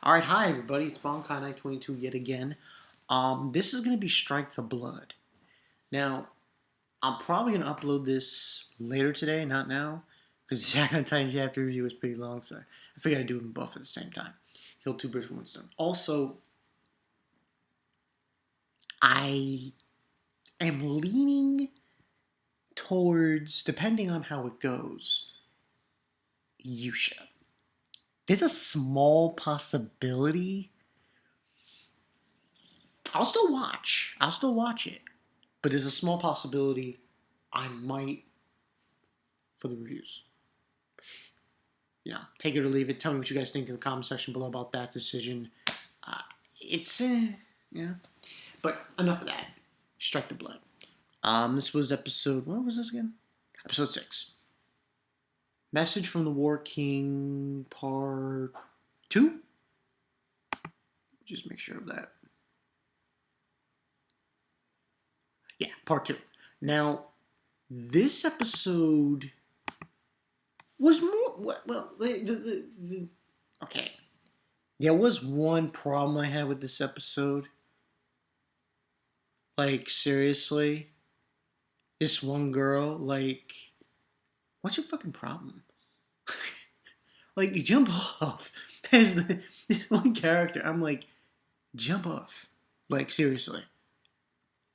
Alright, hi everybody, it's Bonkai922 yet again. This is going to be Strike the Blood. Now, I'm probably going to upload this later today, not now, because Sayaka Gtfo review is pretty long, so I figured I'd do them both at the same time. Kill two birds with one stone. Also, I am leaning towards, depending on how it goes, Yusha. There's a small possibility. I'll still watch it. But there's a small possibility I might for the reviews. Take it or leave it. Tell me what you guys think in the comment section below about that decision. But enough of that. Strike the Blood. This was episode, what was this again? Episode 6. Message from the War King, part 2? Just make sure of that. Yeah, part 2. Now, this episode was more, okay. There was one problem I had with this episode. Like, seriously? This one girl, like, what's your fucking problem? Like, jump off. There's this one character, I'm like, jump off. Like, seriously.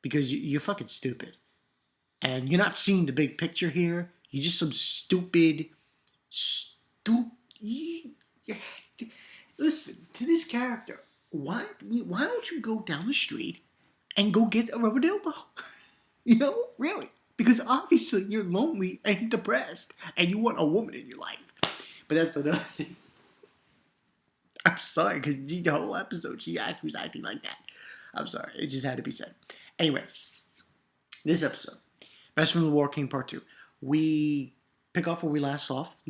Because you're fucking stupid. And you're not seeing the big picture here. You're just some stupid... Listen, to this character, why don't you go down the street and go get a rubber dildo? Really. Because obviously you're lonely and depressed and you want a woman in your life. But that's another thing. I'm sorry, because the whole episode she was acting like that. I'm sorry, it just had to be said. Anyway, this episode, Message from the War King Part 2. We pick off where we left off.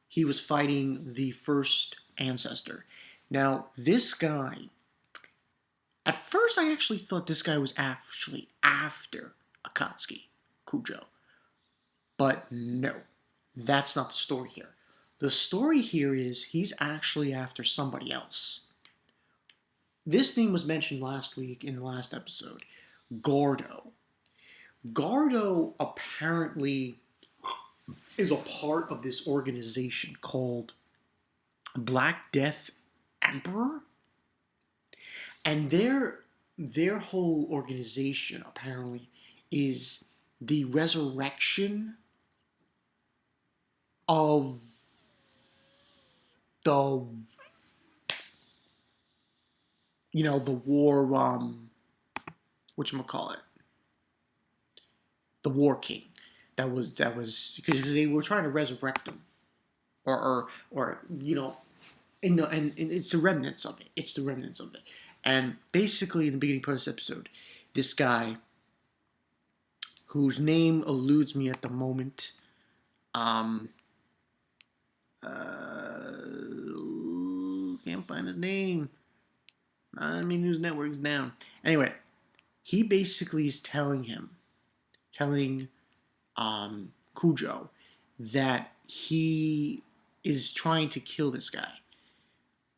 He was fighting the first ancestor. Now, this guy, at first I actually thought this guy was actually after Akatsuki, Koujo. But no, that's not the story here. The story here is he's actually after somebody else. This name was mentioned last week in the last episode. Gordo. Gordo apparently is a part of this organization called Black Death Emperor. And their whole organization apparently is the resurrection of the war, whatchamacallit, the War King. That was because they were trying to resurrect him, or and it's the remnants of it. And basically, in the beginning part of this episode, this guy, whose name eludes me at the moment, can't find his name. News Network's down. Anyway, he basically is telling Koujo that he is trying to kill this guy.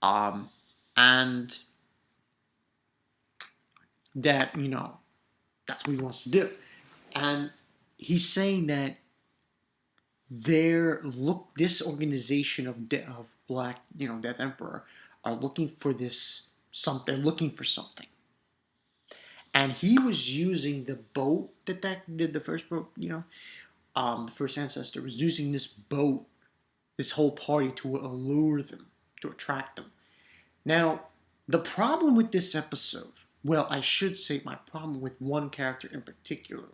And that, that's what he wants to do. And he's saying that this organization of Black, Death Emperor are looking for they're looking for something. And he was using the boat that did the first boat, the first ancestor was using this boat, this whole party to allure them, to attract them. Now, the problem with this episode, well, I should say my problem with one character in particular.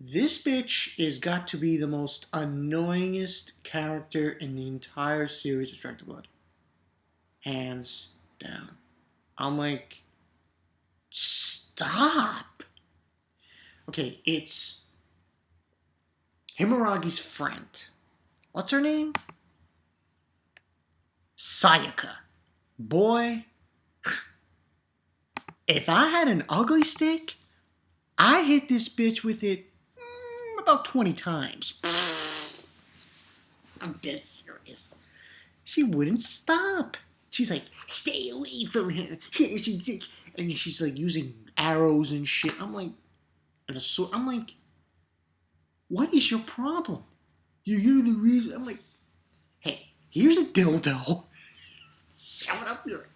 This bitch has got to be the most annoyingest character in the entire series of Strike the Blood. Hands down. I'm like, stop. Okay, it's Himuragi's friend. What's her name? Sayaka. Boy, if I had an ugly stick, I hit this bitch with it about 20 times. I'm dead serious. She wouldn't stop. She's like, stay away from him. And she's like using arrows and shit. I'm like, and a sword. I'm like, what is your problem? You're the reason. I'm like, hey, here's a dildo. Shove it up your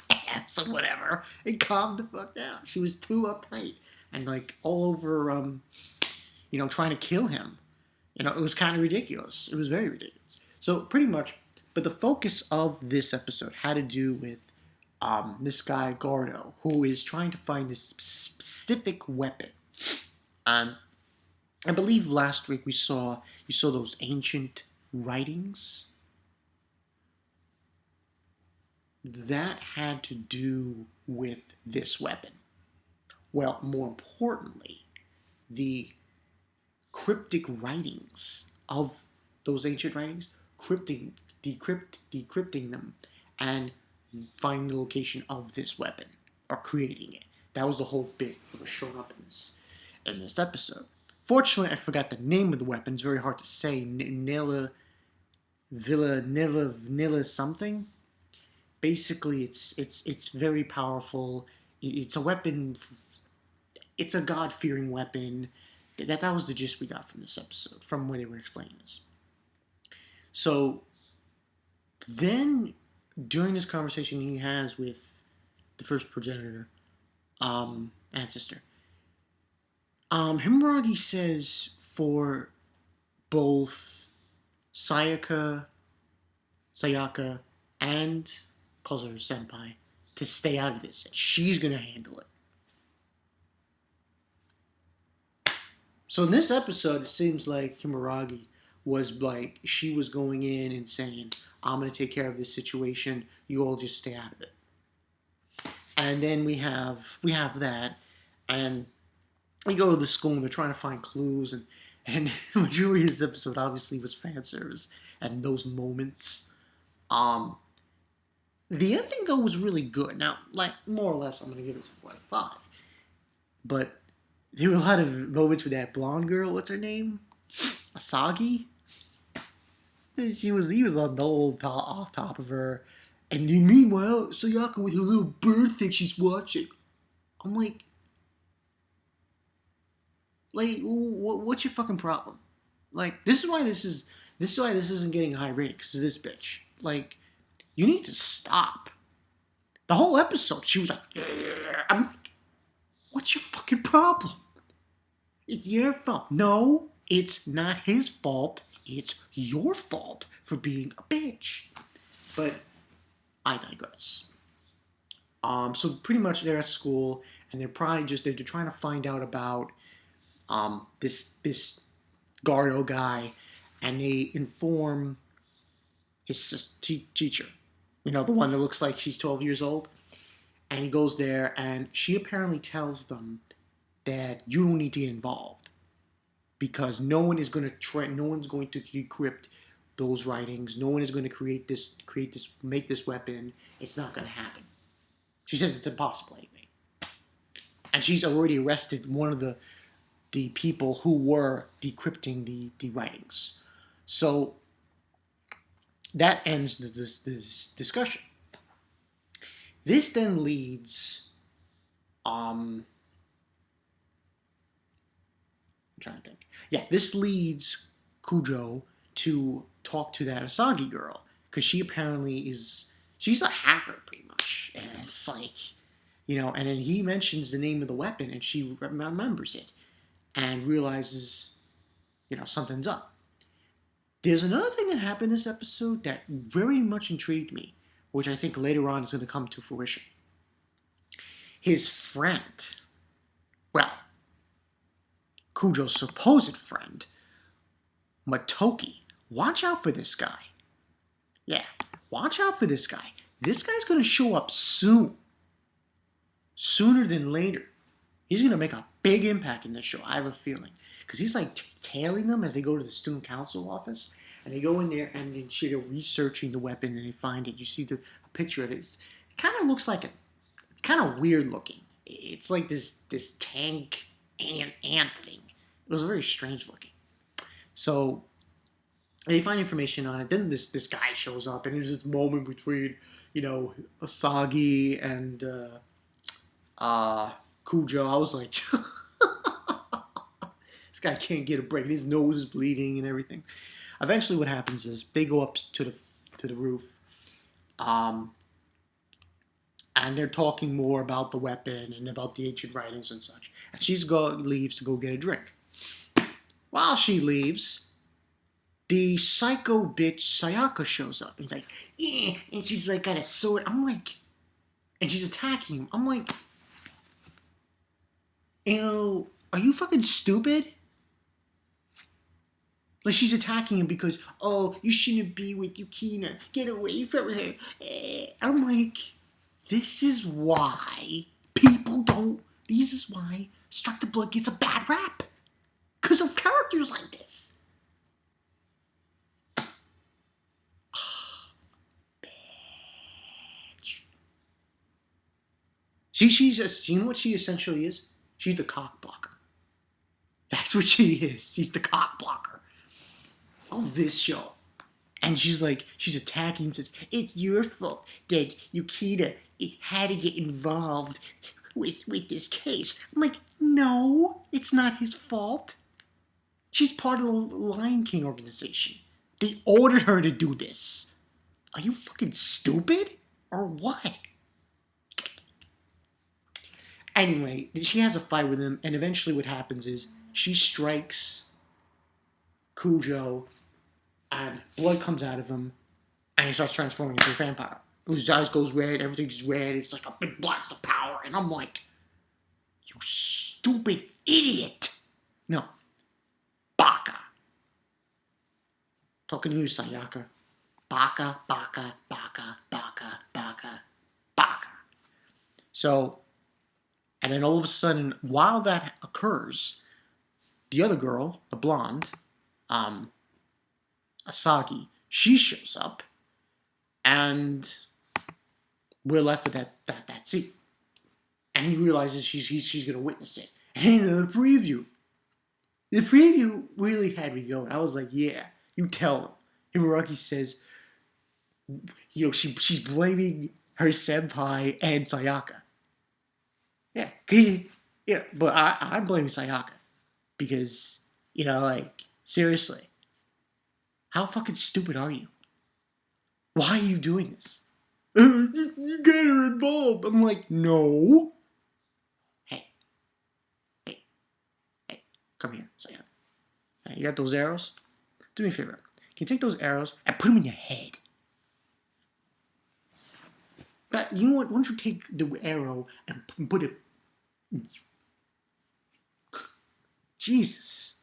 ass or whatever, and calm the fuck down. She was too uptight and like all over, trying to kill him. It was kind of ridiculous. It was very ridiculous. So pretty much, but the focus of this episode had to do with this guy Gordo, who is trying to find this specific weapon. I believe last week you saw those ancient writings. That had to do with this weapon. Well, more importantly, the cryptic writings of those ancient writings, decrypting them, and finding the location of this weapon, or creating it. That was the whole bit that was shown up in this episode. Fortunately, I forgot the name of the weapon. It's very hard to say. Nilla something. Basically, it's very powerful. It's a weapon. It's a God-fearing weapon. That was the gist we got from this episode, from where they were explaining this. So then, during this conversation he has with the first progenitor, ancestor, Himuragi says for both Sayaka, and calls her senpai to stay out of this. She's gonna handle it. So in this episode, it seems like Himuragi was like, she was going in and saying, I'm going to take care of this situation. You all just stay out of it. And then we have that. And we go to the school and they're trying to find clues. And the majority of this episode obviously was fan service and those moments. The ending, though, was really good. Now, like, more or less, I'm going to give this a 4 out of 5. But there were a lot of moments with that blonde girl. What's her name? Asagi? He was on the old off top of her. And meanwhile, Sayaka with her little bird thing she's watching. I'm like, what's your fucking problem? Like, this is why this isn't getting high ratings to this bitch. Like, you need to stop. The whole episode, she was like, I'm like, what's your fucking problem? It's your fault. No, it's not his fault. It's your fault for being a bitch. But I digress. So pretty much they're at school and they're probably they're trying to find out about this Gardo guy, and they inform his teacher. The one that looks like she's 12 years old. And he goes there, and she apparently tells them that you don't need to get involved because no one is going to decrypt those writings. No one is going to make this weapon. It's not going to happen. She says it's impossible anyway. And she's already arrested one of the people who were decrypting the writings. So that ends this discussion. This then leads, I'm trying to think. Yeah, this leads Koujo to talk to that Asagi girl, because she apparently she's a hacker pretty much. And it's like, and then he mentions the name of the weapon and she remembers it and realizes, something's up. There's another thing that happened this episode that very much intrigued me, which I think later on is going to come to fruition. His friend, well, Koujo's supposed friend, Motoki. Watch out for this guy. Yeah, watch out for this guy. This guy's going to show up soon. Sooner than later. He's going to make a big impact in this show, I have a feeling. Because he's like tailing them as they go to the student council office. And they go in there and they're researching the weapon and they find it. You see a picture of it. It kind of looks like it's kind of weird looking. It's like this tank ant thing. It was very strange looking. So They find information on it. Then this guy shows up, and there's this moment between, Asagi and Koujo. I was like, this guy can't get a break. His nose is bleeding and everything. Eventually, what happens is they go up to the roof, and they're talking more about the weapon and about the ancient writings and such. And leaves to go get a drink. While she leaves, the psycho bitch Sayaka shows up and is like, yeah, and she's like got a sword. I'm like, and she's attacking him. I'm like, are you fucking stupid? Like, she's attacking him because, oh, you shouldn't be with Yukina. Get away from her. I'm like, this is why Strike the Blood gets a bad rap. Because of characters like this. Bitch. You know what she essentially is? She's the cock blocker. That's what she is. She's the cock blocker of this show. And she's attacking him. It's your fault that Yukina had to get involved with this case. I'm like, no, it's not his fault. She's part of the Lion King organization. They ordered her to do this. Are you fucking stupid? Or what? Anyway, she has a fight with him, and eventually what happens is she strikes Koujo, and blood comes out of him, and he starts transforming into a vampire. His eyes goes red, everything's red, it's like a big blast of power, and I'm like, you stupid idiot! No. Baka. Talking to you, Sayaka. Baka, baka, baka, baka, baka, baka. So, and then all of a sudden, while that occurs, the other girl, the blonde, Asagi, she shows up, and we're left with that scene. And he realizes she's going to witness it. And the preview really had me going. I was like, yeah, you tell him. Himaraki says, she's blaming her senpai and Sayaka. Yeah, but I'm blaming Sayaka because, seriously, how fucking stupid are you? Why are you doing this? You get her involved. I'm like, no. Hey, come here, Sayaka. Hey, you got those arrows? Do me a favor. Can you take those arrows and put them in your head? But you know what? Why don't you take the arrow and put it... Jesus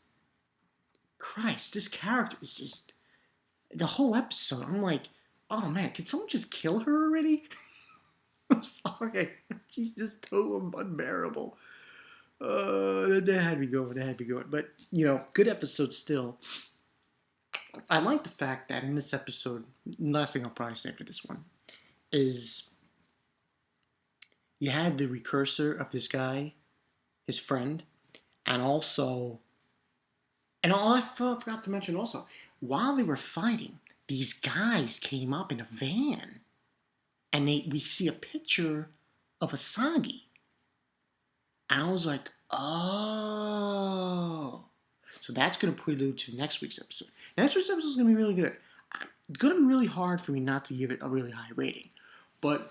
Christ, this character is just... The whole episode, I'm like, oh man, can someone just kill her already? I'm sorry. She's just so unbearable. That had me going. But, good episode still. I like the fact that in this episode, last thing I'll probably say for this one, is you had the recursor of this guy, his friend, and also, I forgot to mention also, while they were fighting, these guys came up in a van, and we see a picture of Asagi, and I was like, oh, so that's going to prelude to next week's episode. Next week's episode is going to be really good. It's going to be really hard for me not to give it a really high rating, but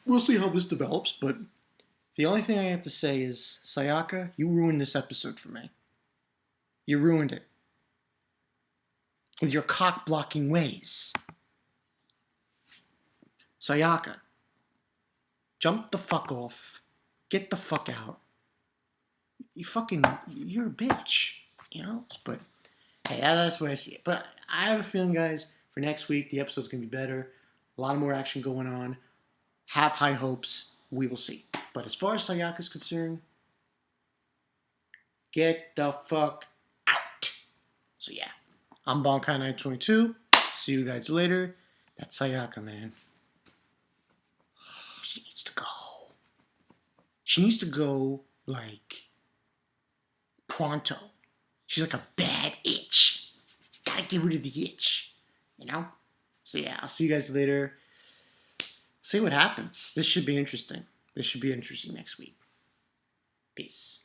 we'll see how this develops. But the only thing I have to say is, Sayaka, you ruined this episode for me. You ruined it with your cock-blocking ways. Sayaka, jump the fuck off. Get the fuck out. You're a bitch, But, hey, that's where I see it. But I have a feeling, guys, for next week, the episode's going to be better. A lot more action going on. Have high hopes. We will see. But as far as Sayaka's concerned, get the fuck out. So, yeah. I'm Bonkai922. See you guys later. That's Sayaka, man. She needs to go. She needs to go, pronto. She's like a bad itch. Gotta get rid of the itch, you know? So yeah, I'll see you guys later. See what happens. This should be interesting. This should be interesting next week. Peace.